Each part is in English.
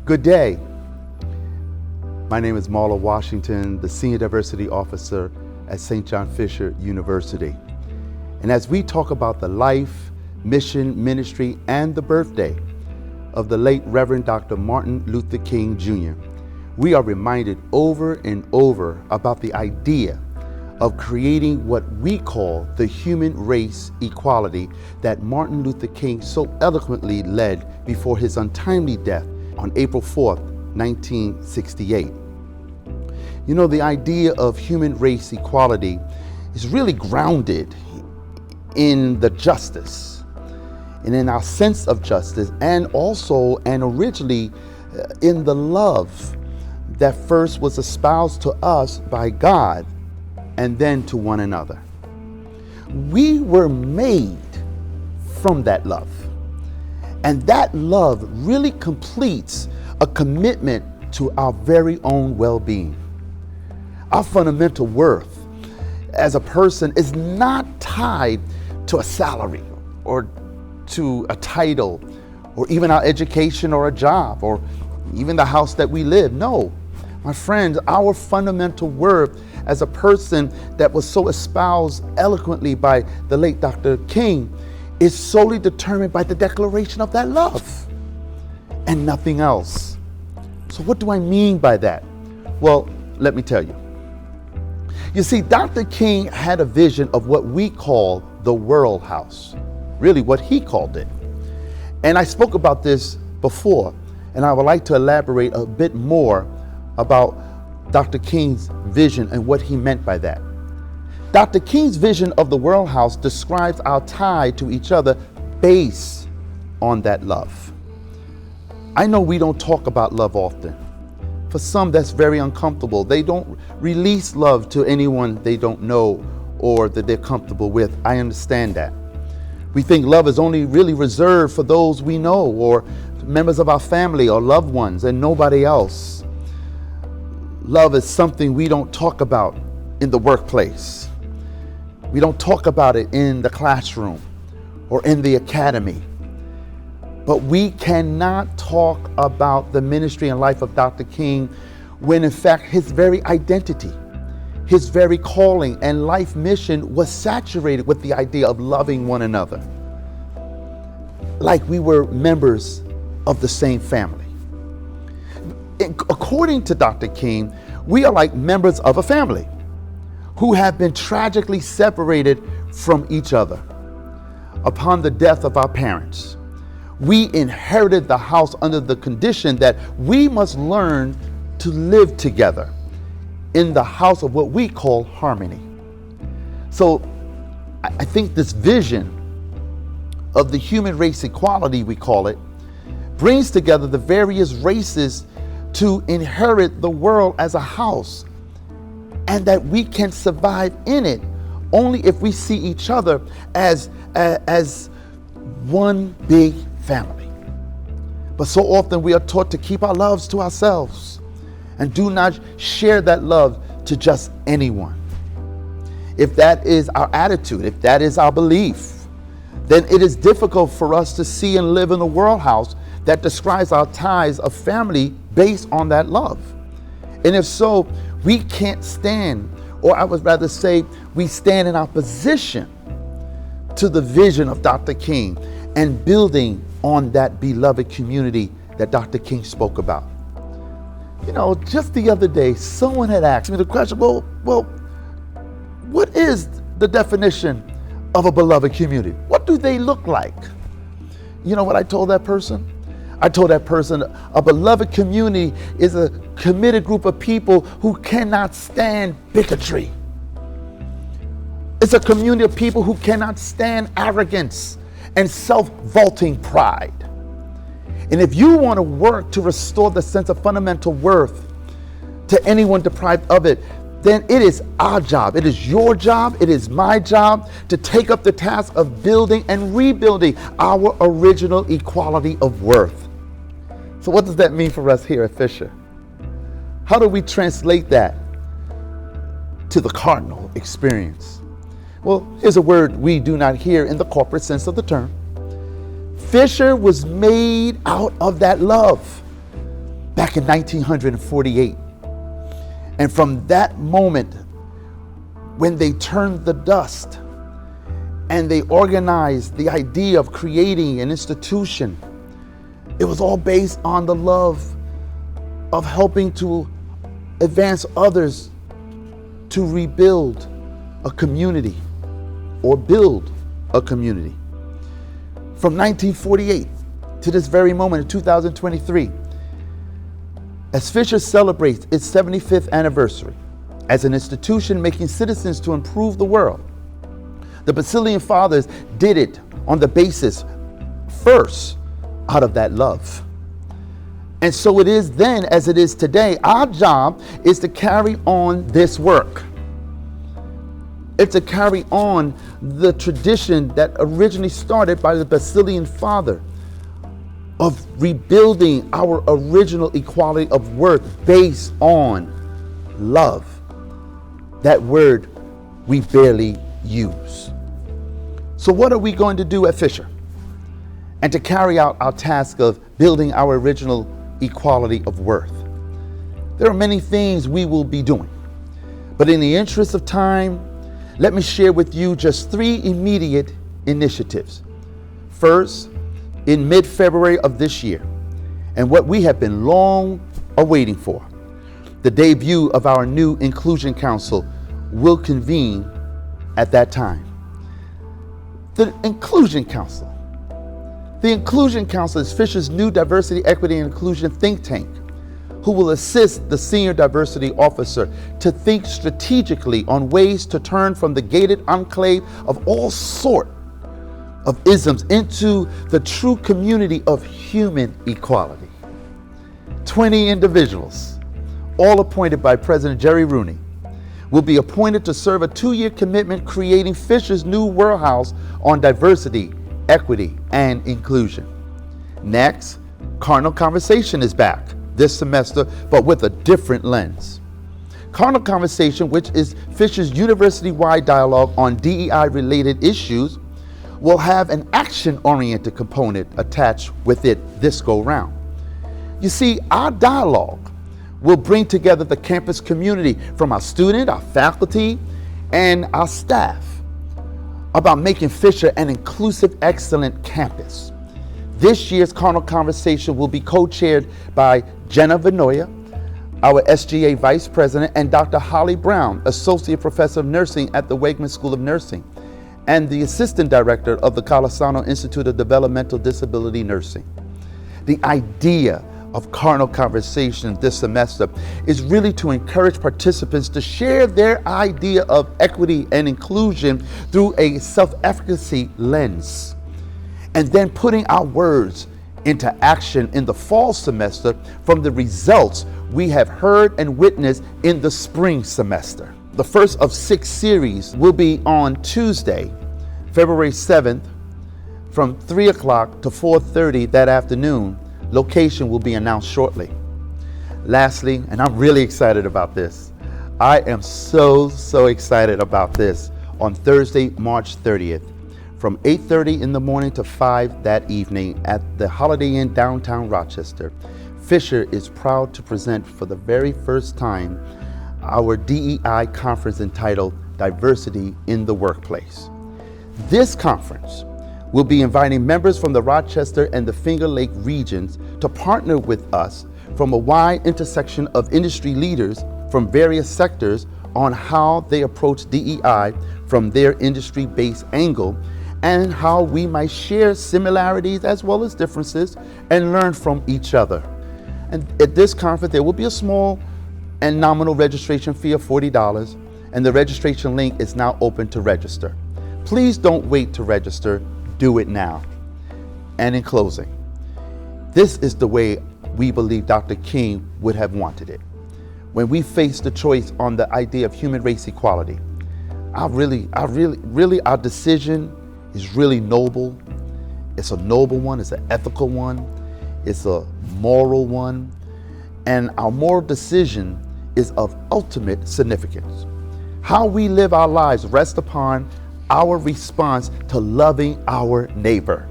Good day. My name is Marlowe Washington, the Senior Diversity Officer at St. John Fisher University. And as we talk about the life, mission, ministry, and the birthday of the late Reverend Dr. Martin Luther King Jr., we are reminded over and over about the idea of creating what we call the human race equality that Martin Luther King so eloquently led before his untimely death on April 4th, 1968. You know, the idea of human race equality is really grounded in the justice and in our sense of justice, and also and originally in the love that first was espoused to us by God and then to one another. We were made from that love. And that love really completes a commitment to our very own well-being. Our fundamental worth as a person is not tied to a salary or to a title or even our education or a job or even the house that we live. No, my friends, our fundamental worth as a person that was so espoused eloquently by the late Dr. King is solely determined by the declaration of that love and nothing else. So what do I mean by that? Well, let me tell you. You see, Dr. King had a vision of what we call the world house, really what he called it. And I spoke about this before, and I would like to elaborate a bit more about Dr. King's vision and what he meant by that. Dr. King's vision of the world house describes our tie to each other based on that love. I know we don't talk about love often. For some, that's very uncomfortable. They don't release love to anyone they don't know or that they're comfortable with. I understand that. We think love is only really reserved for those we know or members of our family or loved ones and nobody else. Love is something we don't talk about in the workplace. We don't talk about it in the classroom or in the academy. But we cannot talk about the ministry and life of Dr. King when in fact his very identity, his very calling and life mission was saturated with the idea of loving one another, like we were members of the same family. According to Dr. King, we are like members of a family who have been tragically separated from each other upon the death of our parents. We inherited the house under the condition that we must learn to live together in the house of what we call harmony. So I think this vision of the human race equality, we call it, brings together the various races to inherit the world as a house, and that we can survive in it only if we see each other as one big family. But so often we are taught to keep our loves to ourselves and do not share that love to just anyone. If that is our attitude, if that is our belief, then it is difficult for us to see and live in a world house that describes our ties of family based on that love. And if so, we can't stand, or I would rather say we stand in opposition to the vision of Dr. King and building on that beloved community that Dr. King spoke about. You know, just the other day, someone had asked me the question, well, what is the definition of a beloved community? What do they look like? You know what I told that person? I told that person, a beloved community is a committed group of people who cannot stand bigotry. It's a community of people who cannot stand arrogance and self-vaulting pride. And if you want to work to restore the sense of fundamental worth to anyone deprived of it, then it is our job, it is your job, it is my job to take up the task of building and rebuilding our original equality of worth. So what does that mean for us here at Fisher? How do we translate that to the cardinal experience? Well, here's a word we do not hear in the corporate sense of the term. Fisher was made out of that love. back in 1948. And from that moment, when they turned the dust and they organized the idea of creating an institution, it was all based on the love of helping to advance others to rebuild a community or build a community. From 1948 to this very moment in 2023, as Fisher celebrates its 75th anniversary as an institution making citizens to improve the world, the Basilian Fathers did it on the basis first out of that love. And so it is then as it is today. Our job is to carry on this work. It's to carry on the tradition that originally started by the Basilian Father of rebuilding our original equality of worth based on love. That word we barely use. So what are we going to do at Fisher? And to carry out our task of building our original equality of worth, there are many things we will be doing. But in the interest of time, let me share with you just 3 immediate initiatives. First, in mid-February of this year, and what we have been long awaiting for, the debut of our new Inclusion Council will convene at that time. The Inclusion Council. The Inclusion Council is Fisher's new diversity, equity, and inclusion think tank, who will assist the senior diversity officer to think strategically on ways to turn from the gated enclave of all sort of isms into the true community of human equality. 20 individuals, all appointed by President Jerry Rooney, will be appointed to serve a 2-year commitment creating Fisher's new warehouse on diversity, equity, and inclusion. Next, Cardinal Conversation is back this semester, but with a different lens. Cardinal Conversation, which is Fisher's university-wide dialogue on DEI-related issues, will have an action-oriented component attached with it this go-round. You see, our dialogue will bring together the campus community, from our students, our faculty, and our staff, about making Fisher an inclusive, excellent campus. This year's Cardinal Conversation will be co-chaired by Jenna Vinoya, our SGA Vice President, and Dr. Holly Brown, Associate Professor of Nursing at the Wegman School of Nursing, and the Assistant Director of the Calisano Institute of Developmental Disability Nursing. The idea of Cardinal Conversation this semester is really to encourage participants to share their idea of equity and inclusion through a self-efficacy lens, and then putting our words into action in the fall semester from the results we have heard and witnessed in the spring semester. The first of 6 series will be on Tuesday, February 7th, from 3 o'clock to 4:30 that afternoon. Location will be announced shortly. Lastly, and I'm really excited about this, I am so excited about this, on Thursday, March 30th, from 8:30 in the morning to 5 that evening at the Holiday Inn downtown Rochester, Fisher is proud to present for the very first time our DEI conference entitled Diversity in the Workplace. This conference will be inviting members from the Rochester and the Finger Lake regions to partner with us from a wide intersection of industry leaders from various sectors on how they approach DEI from their industry-based angle, and how we might share similarities as well as differences and learn from each other. And at this conference, there will be a small and nominal registration fee of $40, and the registration link is now open to register. Please don't wait to register, do it now. And in closing, this is the way we believe Dr. King would have wanted it. When we faced the choice on the idea of human race equality, our decision is really noble. It's a noble one, it's an ethical one, it's a moral one, and our moral decision is of ultimate significance. How we live our lives rests upon our response to loving our neighbor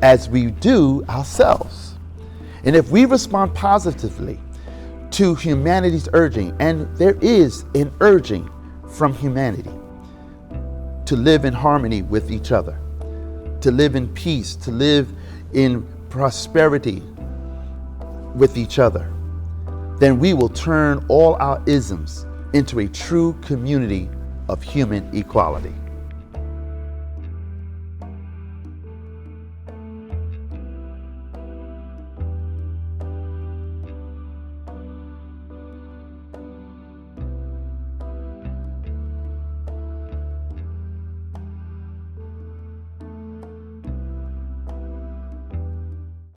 as we do ourselves. And if we respond positively to humanity's urging, and there is an urging from humanity to live in harmony with each other, to live in peace, to live in prosperity with each other, then we will turn all our isms into a true community of human equality.